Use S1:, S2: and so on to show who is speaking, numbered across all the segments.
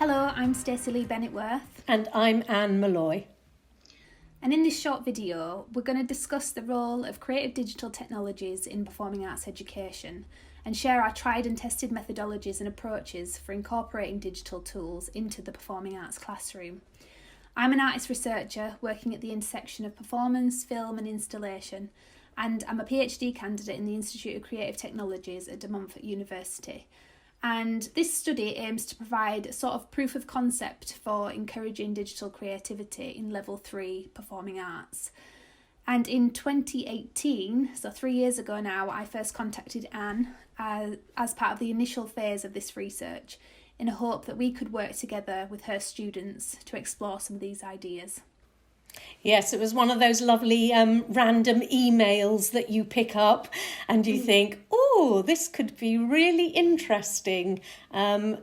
S1: Hello, I'm Stacie Lee Bennett-Worth.
S2: And I'm Anne Molloy.
S1: And in this short video, we're going to discuss the role of creative digital technologies in performing arts education and share our tried and tested methodologies and approaches for incorporating digital tools into the performing arts classroom. I'm an artist researcher working at the intersection of performance, film and installation, and I'm a PhD candidate in the Institute of Creative Technologies at Montfort University. And this study aims to provide a sort of proof of concept for encouraging digital creativity in Level 3 performing arts. And in 2018, so 3 years ago now, I first contacted Anne as part of the initial phase of this research in a hope that we could work together with her students to explore some of these ideas.
S2: Yes, it was one of those lovely random emails that you pick up and you think, oh, this could be really interesting. And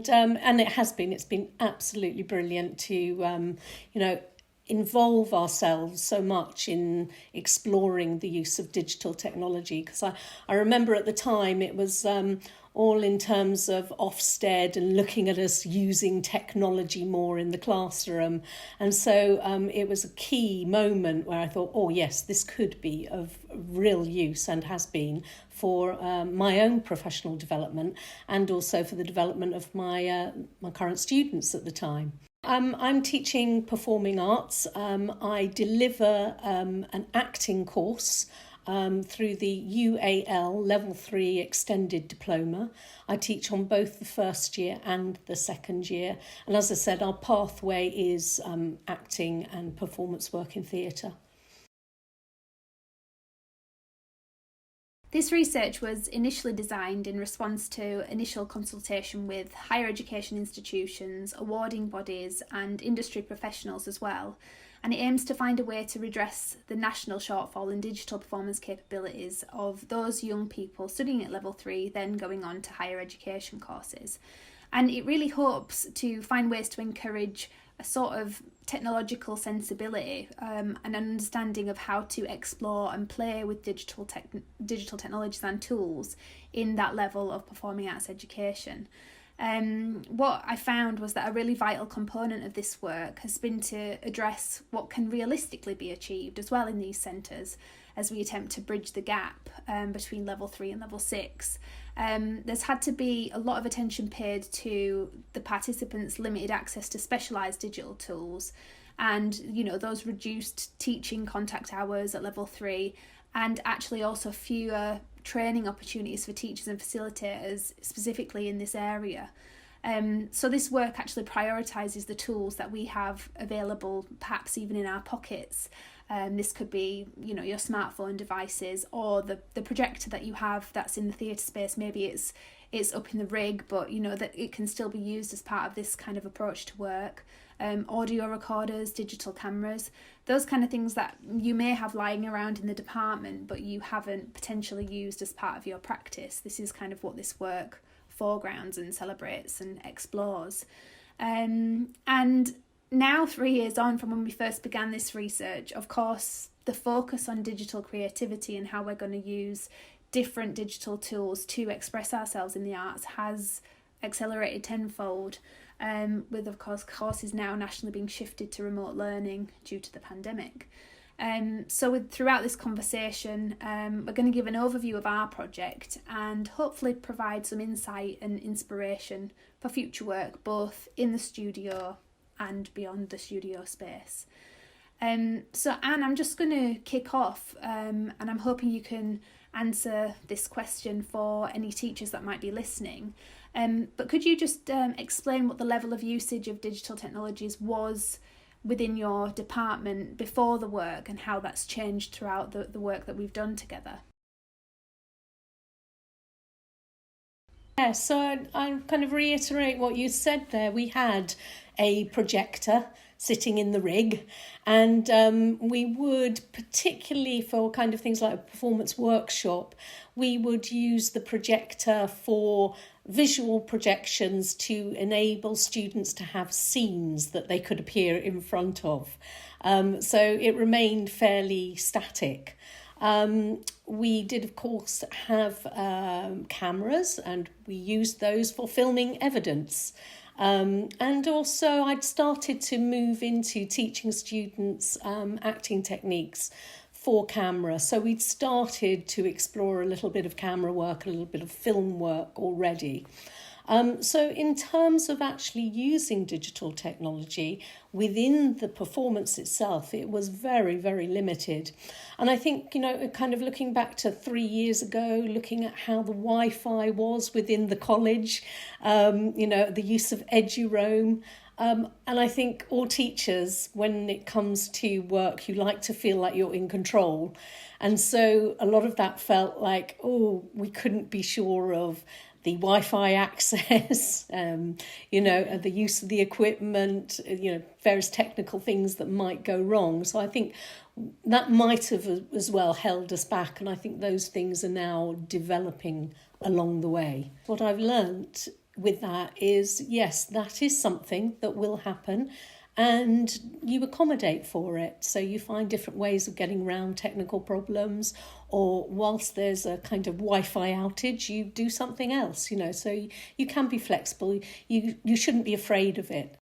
S2: it has been. It's been absolutely brilliant to, involve ourselves so much in exploring the use of digital technology. Because I remember at the time it was all in terms of Ofsted and looking at us using technology more in the classroom. And so it was a key moment where I thought, oh yes, this could be of real use and has been for my own professional development and also for the development of my current students at the time. I'm teaching performing arts. I deliver an acting course through the UAL Level 3 Extended Diploma. I teach on both the first year and the second year. And as I said, our pathway is acting and performance work in theatre.
S1: This research was initially designed in response to initial consultation with higher education institutions, awarding bodies and industry professionals as well, and it aims to find a way to redress the national shortfall in digital performance capabilities of those young people studying at Level 3 then going on to higher education courses. And it really hopes to find ways to encourage a sort of technological sensibility and an understanding of how to explore and play with digital technologies and tools in that level of performing arts education. What I found was that a really vital component of this work has been to address what can realistically be achieved as well in these centres as we attempt to bridge the gap between Level 3 and Level 6. There's had to be a lot of attention paid to the participants' limited access to specialised digital tools and, those reduced teaching contact hours at Level 3 and actually also fewer training opportunities for teachers and facilitators specifically in this area. So this work actually prioritises the tools that we have available, perhaps even in our pockets. This could be, your smartphone devices or the projector that you have that's in the theatre space. Maybe it's up in the rig, but that it can still be used as part of this kind of approach to work. Audio recorders, digital cameras, those kind of things that you may have lying around in the department, but you haven't potentially used as part of your practice. This is kind of what this work foregrounds and celebrates and explores. And now, 3 years on from when we first began this research, of course, the focus on digital creativity and how we're going to use different digital tools to express ourselves in the arts has accelerated tenfold, with, of course, courses now nationally being shifted to remote learning due to the pandemic. So throughout this conversation, we're going to give an overview of our project and hopefully provide some insight and inspiration for future work, both in the studio and beyond the studio space. So Anne, I'm just going to kick off and I'm hoping you can answer this question for any teachers that might be listening. But could you just explain what the level of usage of digital technologies was within your department before the work and how that's changed throughout the work that we've done together?
S2: Yeah, so I kind of reiterate what you said there. We had a projector sitting in the rig and we would, particularly for kind of things like a performance workshop, we would use the projector for visual projections to enable students to have scenes that they could appear in front of. So it remained fairly static. We did, of course, have cameras and we used those for filming evidence. And also I'd started to move into teaching students acting techniques for camera. So we'd started to explore a little bit of camera work, a little bit of film work already. So in terms of actually using digital technology within the performance itself, it was very, very limited. And I think, kind of looking back to 3 years ago, looking at how the Wi-Fi was within the college, the use of EduRoam, and I think all teachers, when it comes to work, you like to feel like you're in control. And so a lot of that felt like, we couldn't be sure of the Wi-Fi access, the use of the equipment, various technical things that might go wrong. So I think that might have as well held us back. And I think those things are now developing along the way. What I've learnt with that is, yes, that is something that will happen. And you accommodate for it. So you find different ways of getting around technical problems, or whilst there's a kind of Wi-Fi outage, you do something else, so you can be flexible. You shouldn't be afraid of it.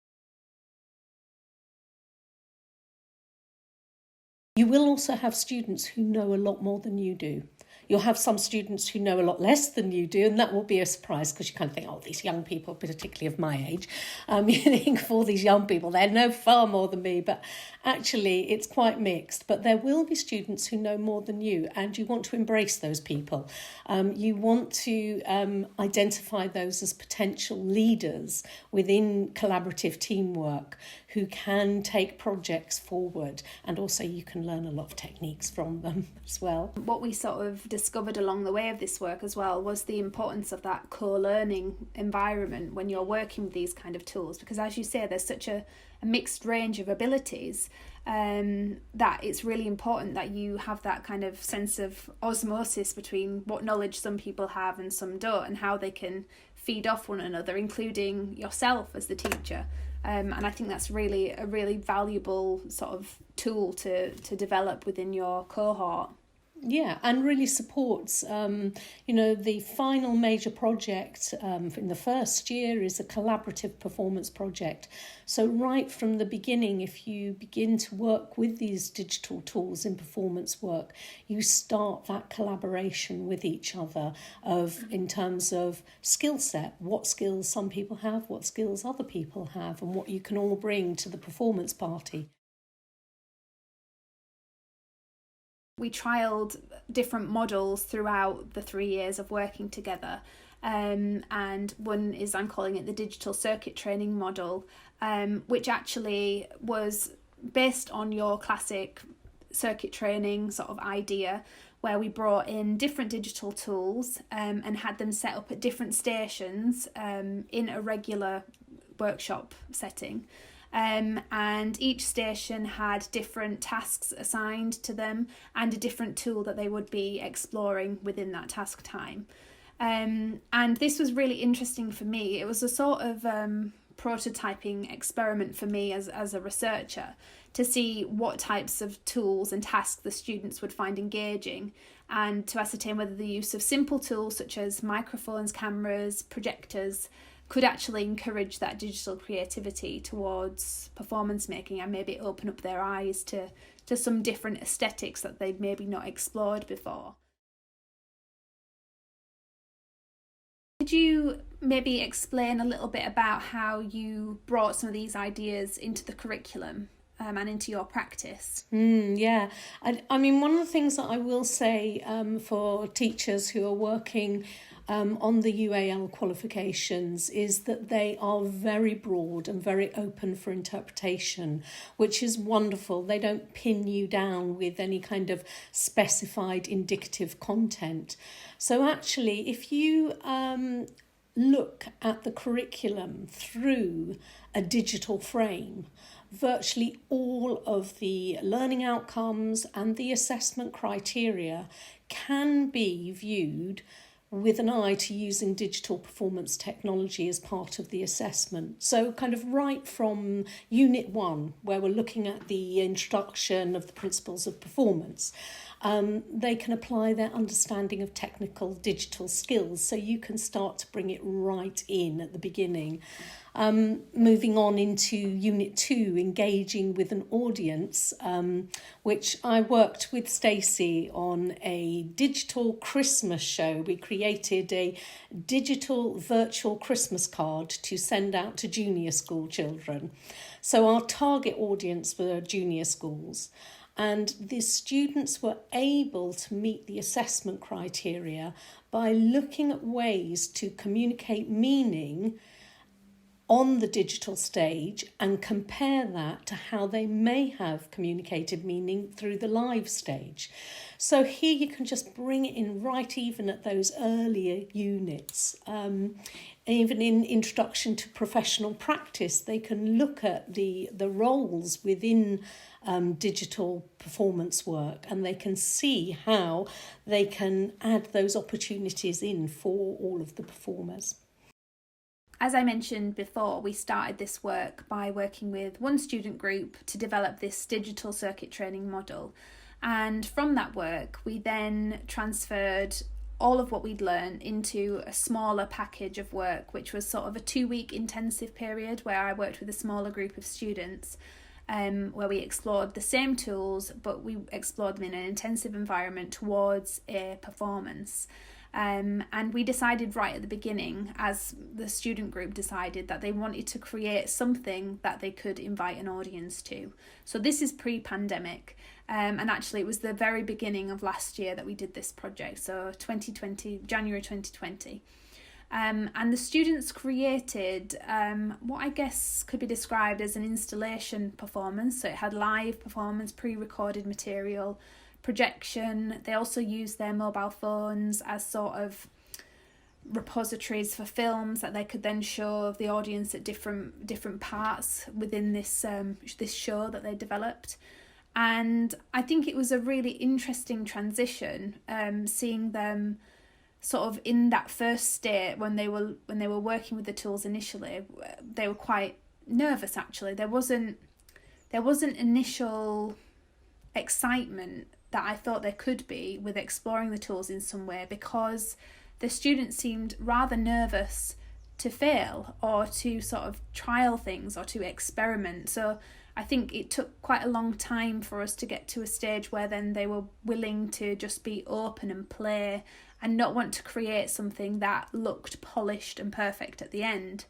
S2: You will also have students who know a lot more than you do. You'll have some students who know a lot less than you do, and that will be a surprise because you kind of think, these young people, particularly of my age, you think for these young people, they know far more than me, but actually it's quite mixed. But there will be students who know more than you, and you want to embrace those people. You want to identify those as potential leaders within collaborative teamwork who can take projects forward, and also you can learn a lot of techniques from them as well.
S1: What we sort of discovered along the way of this work as well was the importance of that co-learning environment when you're working with these kind of tools, because as you say, there's such a mixed range of abilities that it's really important that you have that kind of sense of osmosis between what knowledge some people have and some don't, and how they can feed off one another, including yourself as the teacher. And I think that's really a really valuable sort of tool to develop within your cohort.
S2: Yeah, and really supports, the final major project in the first year is a collaborative performance project. So right from the beginning, if you begin to work with these digital tools in performance work, you start that collaboration with each other in terms of skill set, what skills some people have, what skills other people have, and what you can all bring to the performance party.
S1: We trialled different models throughout the 3 years of working together, and one is, I'm calling it the digital circuit training model, which actually was based on your classic circuit training sort of idea, where we brought in different digital tools and had them set up at different stations in a regular workshop setting. And each station had different tasks assigned to them and a different tool that they would be exploring within that task time. And this was really interesting for me. It was a sort of prototyping experiment for me as a researcher to see what types of tools and tasks the students would find engaging, and to ascertain whether the use of simple tools such as microphones, cameras, projectors could actually encourage that digital creativity towards performance making, and maybe open up their eyes to some different aesthetics that they'd maybe not explored before. Could you maybe explain a little bit about how you brought some of these ideas into the curriculum and into your practice?
S2: Yeah, I mean, one of the things that I will say for teachers who are working on the UAL qualifications is that they are very broad and very open for interpretation, which is wonderful. They don't pin you down with any kind of specified indicative content. So actually, if you look at the curriculum through a digital frame, virtually all of the learning outcomes and the assessment criteria can be viewed with an eye to using digital performance technology as part of the assessment. So kind of right from Unit 1, where we're looking at the introduction of the principles of performance, they can apply their understanding of technical digital skills. So you can start to bring it right in at the beginning. Moving on into Unit 2, engaging with an audience, which I worked with Stacie on a digital Christmas show. We created a digital virtual Christmas card to send out to junior school children. So our target audience were junior schools. And the students were able to meet the assessment criteria by looking at ways to communicate meaning on the digital stage and compare that to how they may have communicated meaning through the live stage. So here you can just bring it in right even at those earlier units. Even in Introduction to Professional Practice, they can look at the roles within digital performance work, and they can see how they can add those opportunities in for all of the performers.
S1: As I mentioned before, we started this work by working with one student group to develop this digital circuit training model. And from that work, we then transferred all of what we'd learned into a smaller package of work, which was sort of a 2-week intensive period where I worked with a smaller group of students, where we explored the same tools, but we explored them in an intensive environment towards a performance. And we decided right at the beginning, as the student group decided, that they wanted to create something that they could invite an audience to. So this is pre-pandemic, and actually it was the very beginning of last year that we did this project, so January 2020. And the students created what I guess could be described as an installation performance. So it had live performance, pre-recorded material, projection. They also used their mobile phones as sort of repositories for films that they could then show the audience at different parts within this show that they developed. And I think it was a really interesting transition, seeing them sort of in that first state when they were working with the tools initially. They were quite nervous actually. There wasn't initial excitement that I thought there could be with exploring the tools in some way, because the students seemed rather nervous to fail or to sort of trial things or to experiment. So I think it took quite a long time for us to get to a stage where then they were willing to just be open and play and not want to create something that looked polished and perfect at the end.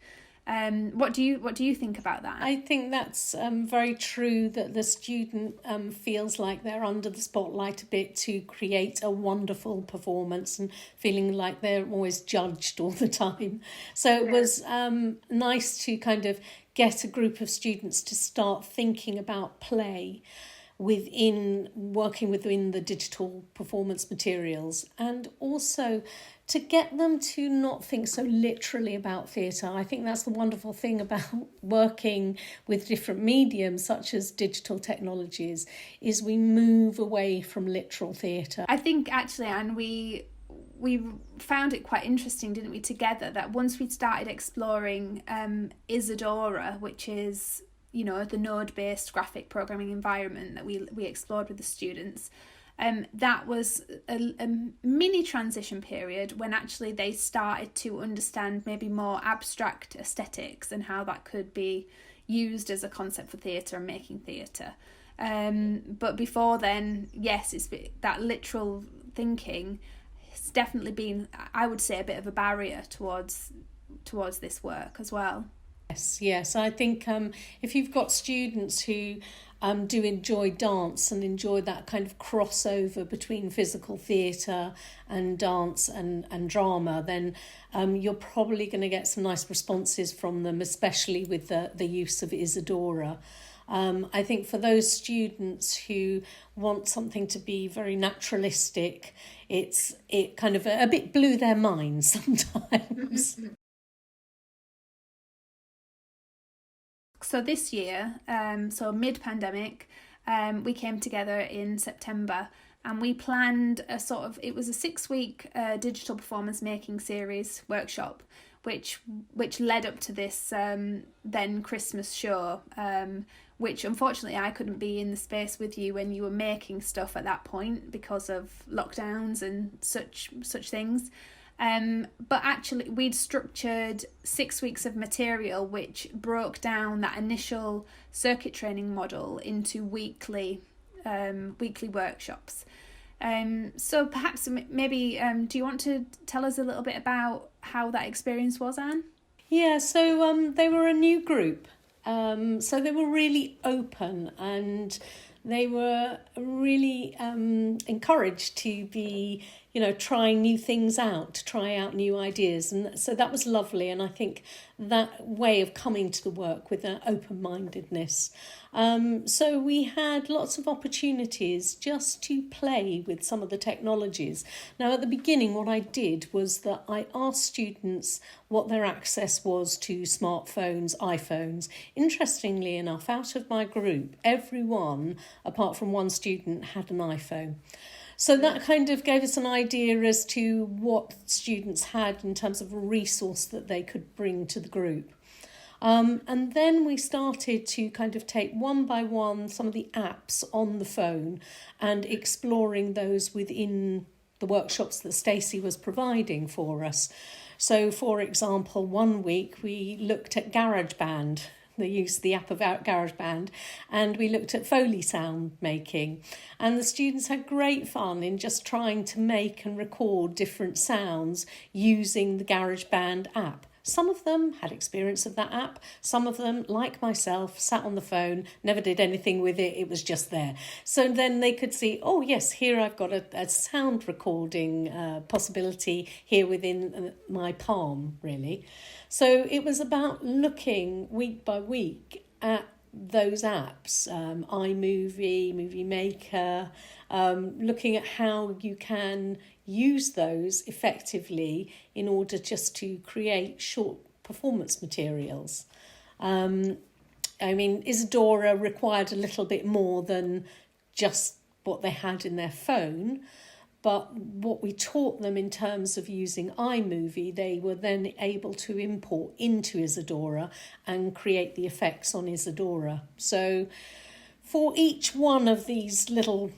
S1: What do you think about that?
S2: I think that's very true, that the student feels like they're under the spotlight a bit to create a wonderful performance and feeling like they're always judged all the time. So it was nice to kind of get a group of students to start thinking about play working within the digital performance materials, and also to get them to not think so literally about theatre. I think that's the wonderful thing about working with different mediums such as digital technologies, is we move away from literal theatre.
S1: I think actually, Anne, we found it quite interesting, didn't we, together, that once we started exploring Isadora, which is, you know, the node-based graphic programming environment that we explored with the students, that was a mini transition period when actually they started to understand maybe more abstract aesthetics and how that could be used as a concept for theatre and making theatre. But before then, yes, it's that literal thinking. It's definitely been, I would say, a bit of a barrier towards this work as well.
S2: Yes. I think if you've got students who do enjoy dance and enjoy that kind of crossover between physical theatre and dance and drama, then you're probably going to get some nice responses from them, especially with the use of Isadora. I think for those students who want something to be very naturalistic, it kind of a bit blew their minds sometimes.
S1: So this year, so mid-pandemic, we came together in September and we planned it was a 6-week digital performance making series workshop, which led up to this then Christmas show, which unfortunately I couldn't be in the space with you when you were making stuff at that point because of lockdowns and such things. But actually we'd structured 6 weeks of material which broke down that initial circuit training model into weekly workshops. So perhaps maybe do you want to tell us a little bit about how that experience was, Anne?
S2: Yeah, so they were a new group. So they were really open, and they were really encouraged to be, trying new things out, to try out new ideas. And so that was lovely. And I think that way of coming to the work with an open-mindedness. So we had lots of opportunities just to play with some of the technologies. Now, at the beginning, what I did was that I asked students what their access was to smartphones, iPhones. Interestingly enough, out of my group, everyone, apart from one student, had an iPhone. So that kind of gave us an idea as to what students had in terms of a resource that they could bring to the group. And then we started to kind of take one by one some of the apps on the phone and exploring those within the workshops that Stacie was providing for us. So, for example, one week we looked at GarageBand, the app of GarageBand, and we looked at Foley sound making. And the students had great fun in just trying to make and record different sounds using the GarageBand app. Some of them had experience of that app. Some of them, like myself, sat on the phone, never did anything with it. It was just there. So then they could see, oh, yes, here I've got a sound recording possibility here within my palm, really. So it was about looking week by week at those apps, iMovie, Movie Maker, looking at how you can use those effectively in order just to create short performance materials. Isadora required a little bit more than just what they had in their phone, but what we taught them in terms of using iMovie, they were then able to import into Isadora and create the effects on Isadora. So for each one of these little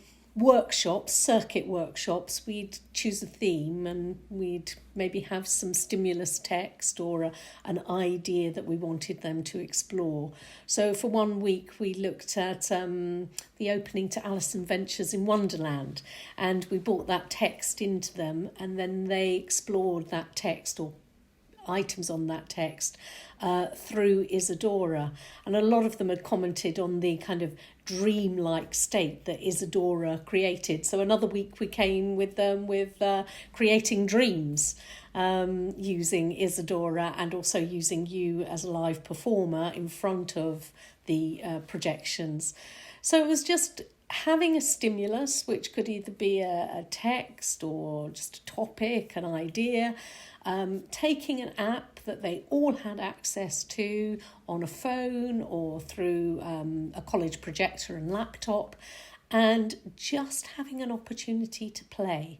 S2: circuit workshops, we'd choose a theme and we'd maybe have some stimulus text or an idea that we wanted them to explore. So for 1 week, we looked at the opening to Alice and Ventures in Wonderland, and we brought that text into them, and then they explored that text or items on that text through Isadora. And a lot of them had commented on the kind of dreamlike state that Isadora created. So another week we came with them with creating dreams using Isadora, and also using you as a live performer in front of the projections. So it was just having a stimulus, which could either be a text or just a topic, an idea, taking an app that they all had access to on a phone or through a college projector and laptop, and just having an opportunity to play.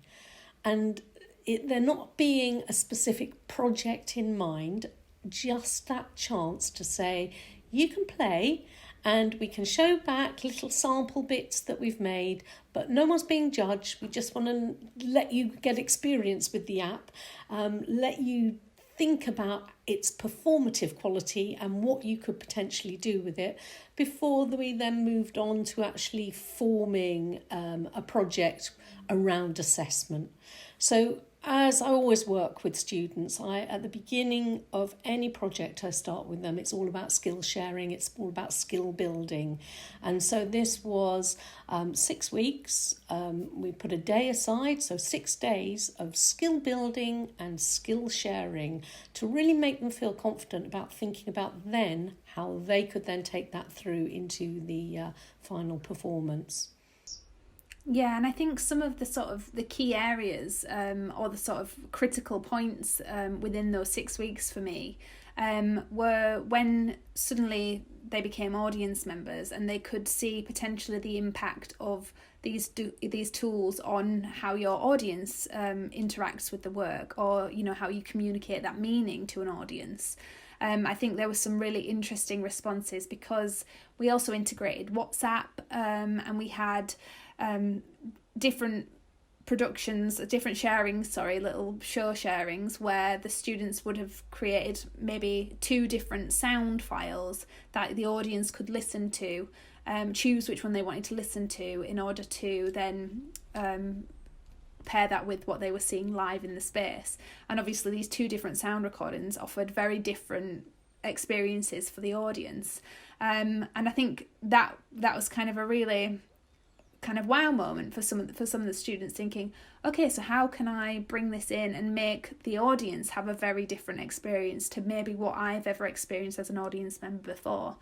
S2: And there not being a specific project in mind, just that chance to say, you can play, and we can show back little sample bits that we've made, but no one's being judged. We just want to let you get experience with the app, let you think about its performative quality and what you could potentially do with it before we then moved on to actually forming a project around assessment. So as I always work with students, at the beginning of any project I start with them, it's all about skill sharing, it's all about skill building. And so this was 6 weeks. We put a day aside, so 6 days of skill building and skill sharing to really make them feel confident about thinking about then how they could then take that through into the final performance.
S1: Yeah, and I think some of the sort of the key areas or the sort of critical points within those 6 weeks for me were when suddenly they became audience members and they could see potentially the impact of these tools on how your audience interacts with the work, or how you communicate that meaning to an audience. I think there were some really interesting responses because we also integrated WhatsApp, and we had different productions, different sharings, little show sharings where the students would have created maybe 2 different sound files that the audience could listen to, choose which one they wanted to listen to in order to then pair that with what they were seeing live in the space. And obviously these 2 different sound recordings offered very different experiences for the audience, and I think that was kind of a really kind of wow moment for some of the students, thinking, okay, so how can I bring this in and make the audience have a very different experience to maybe what I've ever experienced as an audience member before,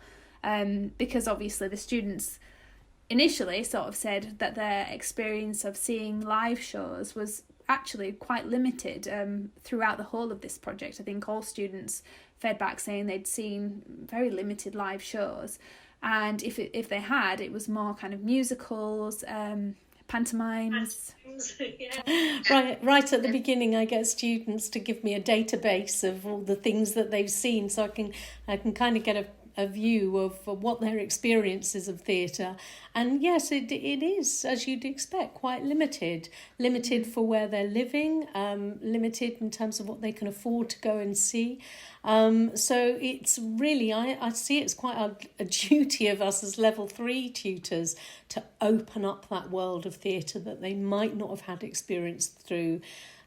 S1: because obviously the students initially sort of said that their experience of seeing live shows was actually quite limited throughout the whole of this project. I think all students fed back saying they'd seen very limited live shows, and if they had, it was more kind of musicals, pantomimes.
S2: Yeah. Right at the beginning, I get students to give me a database of all the things that they've seen, so I can kind of get a view of what their experiences of theatre. And yes, it is, as you'd expect, quite limited for where they're living, limited in terms of what they can afford to go and see. So it's really, I see it's quite a duty of us as level 3 tutors to open up that world of theatre that they might not have had experience through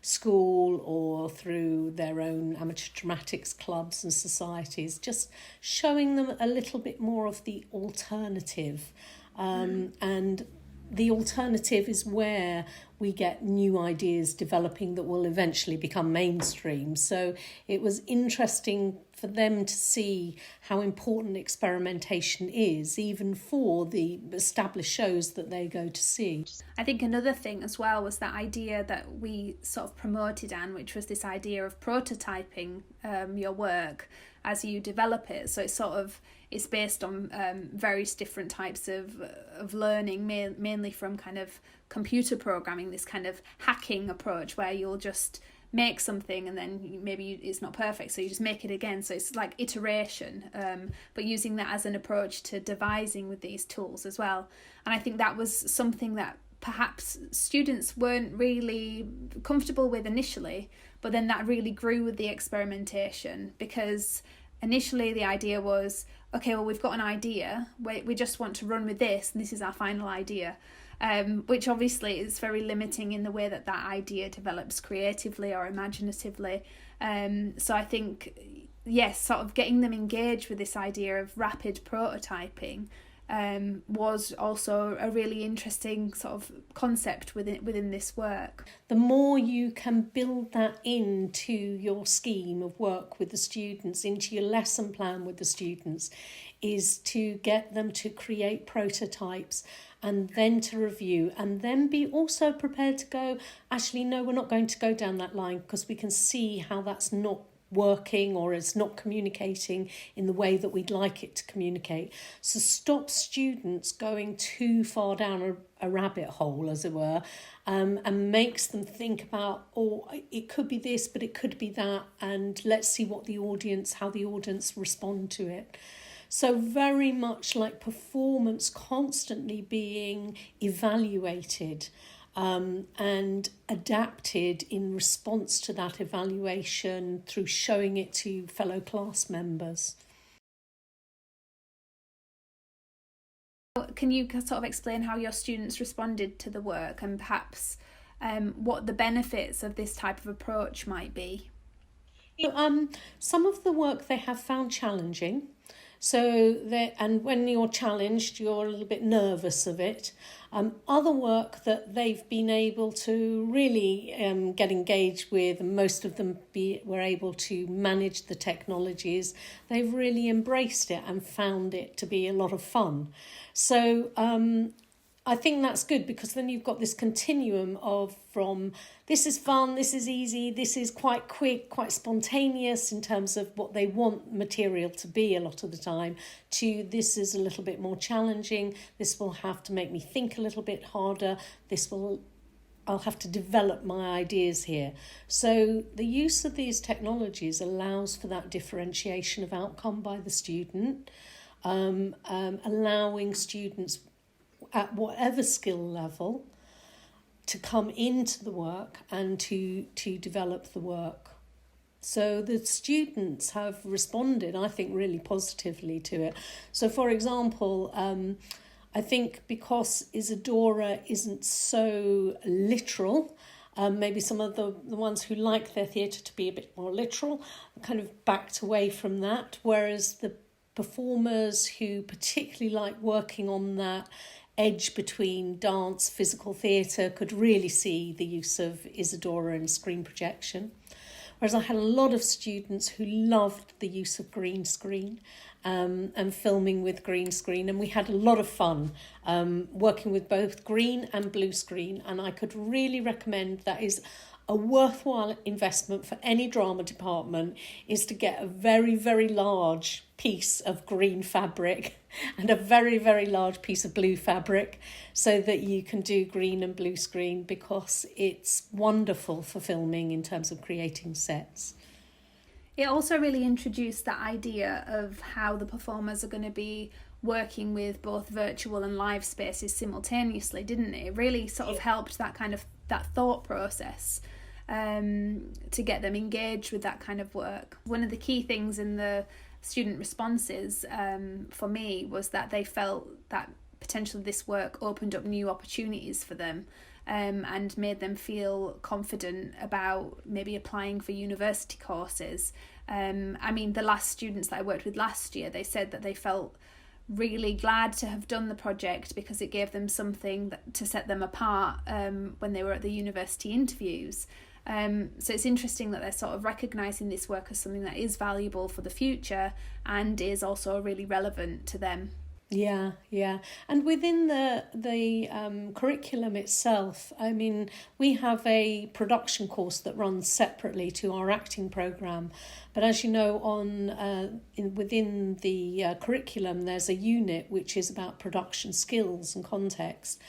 S2: school or through their own amateur dramatics clubs and societies, just showing them a little bit more of the alternative. And the alternative is where we get new ideas developing that will eventually become mainstream. So it was interesting for them to see how important experimentation is, even for the established shows that they go to see.
S1: I think another thing as well was that idea that we sort of promoted, Anne, which was this idea of prototyping your work as you develop it. So it's based on various different types of learning, mainly from kind of computer programming, this kind of hacking approach where you'll just make something and then maybe it's not perfect, so you just make it again. So it's like iteration, but using that as an approach to devising with these tools as well. And I think that was something that perhaps students weren't really comfortable with initially, but then that really grew with the experimentation, because initially the idea was, okay, well, we've got an idea, we just want to run with this, and this is our final idea, which obviously is very limiting in the way that idea develops creatively or imaginatively. So I think, yes, sort of getting them engaged with this idea of rapid prototyping was also a really interesting sort of concept within this work.
S2: The more you can build that into your scheme of work with the students, into your lesson plan with the students, is to get them to create prototypes and then to review, and then be also prepared to go, actually, no, we're not going to go down that line because we can see how that's not working or it's not communicating in the way that we'd like it to communicate. So stop students going too far down a rabbit hole, as it were, and makes them think about, oh, it could be this, but it could be that, and let's see how the audience respond to it. So very much like performance constantly being evaluated and adapted in response to that evaluation through showing it to fellow class members.
S1: Can you sort of explain how your students responded to the work, and perhaps what the benefits of this type of approach might be?
S2: Some of the work they have found challenging. And when you're challenged, you're a little bit nervous of it. Other work that they've been able to really get engaged with, and most of them were able to manage the technologies, they've really embraced it and found it to be a lot of fun. So I think that's good, because then you've got this continuum from this is fun, this is easy, this is quite quick, quite spontaneous in terms of what they want material to be a lot of the time, to this is a little bit more challenging, this will have to make me think a little bit harder, this will I'll have to develop my ideas here. So the use of these technologies allows for that differentiation of outcome by the student, allowing students at whatever skill level to come into the work and to develop the work. So the students have responded, I think, really positively to it. So, for example, I think because Isadora isn't so literal, maybe some of the ones who like their theatre to be a bit more literal kind of backed away from that, whereas the performers who particularly like working on that edge between dance, physical theatre could really see the use of Isadora and screen projection. Whereas I had a lot of students who loved the use of green screen and filming with green screen. And we had a lot of fun working with both green and blue screen. And I could really recommend that is a worthwhile investment for any drama department, is to get a very, very large piece of green fabric and a very, very large piece of blue fabric so that you can do green and blue screen, because it's wonderful for filming in terms of creating sets.
S1: It also really introduced that idea of how the performers are going to be working with both virtual and live spaces simultaneously, didn't it? It really sort of helped that thought process to get them engaged with that kind of work. One of the key things in the student responses for me was that they felt that potentially this work opened up new opportunities for them and made them feel confident about maybe applying for university courses. I mean, the last students that I worked with last year, they said that they felt really glad to have done the project because it gave them something to set them apart when they were at the university interviews. So it's interesting that they're sort of recognising this work as something that is valuable for the future and is also really relevant to them.
S2: Yeah. And within the curriculum itself, I mean, we have a production course that runs separately to our acting programme. But as you know, within the curriculum, there's a unit which is about production skills and context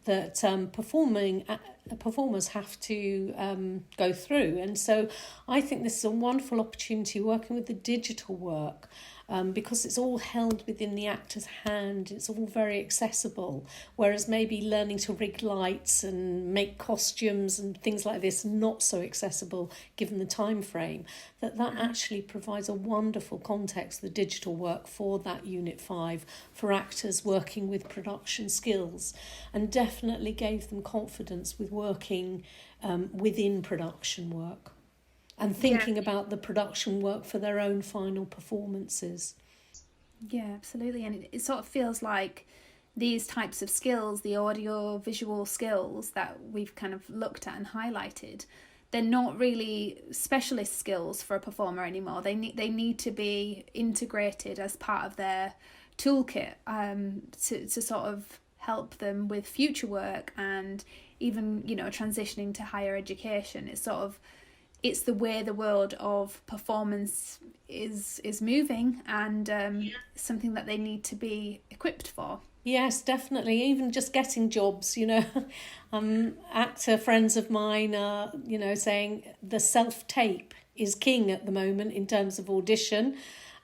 S2: that performers have to go through. And so I think this is a wonderful opportunity working with the digital work, because it's all held within the actor's hand. It's all very accessible, whereas maybe learning to rig lights and make costumes and things like this not so accessible given the time frame. That actually provides a wonderful context, the digital work, for that Unit 5 for actors working with production skills, and definitely gave them confidence with working within production work and thinking about the production work for their own final performances.
S1: Yeah, absolutely. And it sort of feels like these types of skills, the audio visual skills that we've kind of looked at and highlighted, they're not really specialist skills for a performer anymore. They need to be integrated as part of their toolkit to sort of help them with future work and even, transitioning to higher education. It's the way the world of performance is moving, and something that they need to be equipped for.
S2: Yes, definitely. Even just getting jobs, actor friends of mine are, saying the self-tape is king at the moment in terms of audition.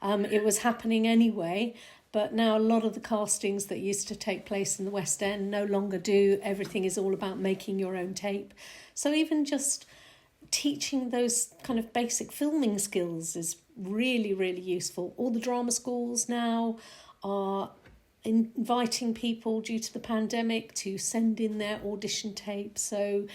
S2: It was happening anyway, but now a lot of the castings that used to take place in the West End no longer do. Everything is all about making your own tape. So even just teaching those kind of basic filming skills is really, really useful. All the drama schools now are inviting people due to the pandemic to send in their audition tapes. So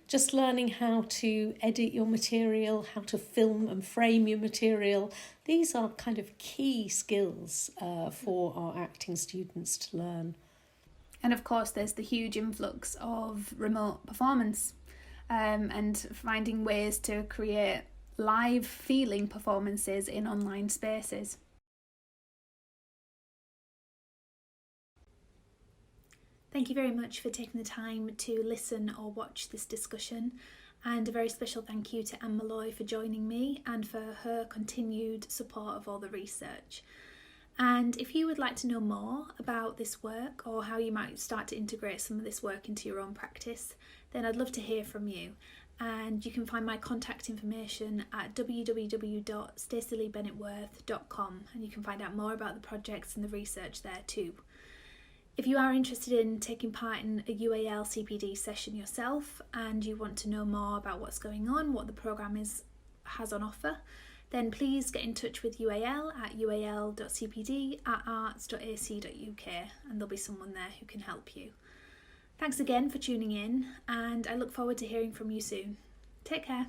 S2: just learning how to edit your material, how to film and frame your material, these are kind of key skills for our acting students to learn.
S1: And of course, there's the huge influx of remote performance. And finding ways to create live feeling performances in online spaces. Thank you very much for taking the time to listen or watch this discussion, and a very special thank you to Anne Molloy for joining me and for her continued support of all the research. And if you would like to know more about this work or how you might start to integrate some of this work into your own practice, then I'd love to hear from you. And you can find my contact information at www.stacieleebennett-worth.com, and you can find out more about the projects and the research there too. If you are interested in taking part in a UAL CPD session yourself and you want to know more about what's going on, what the programme has on offer, then please get in touch with UAL at ual.cpd@arts.ac.uk, and there'll be someone there who can help you. Thanks again for tuning in, and I look forward to hearing from you soon. Take care.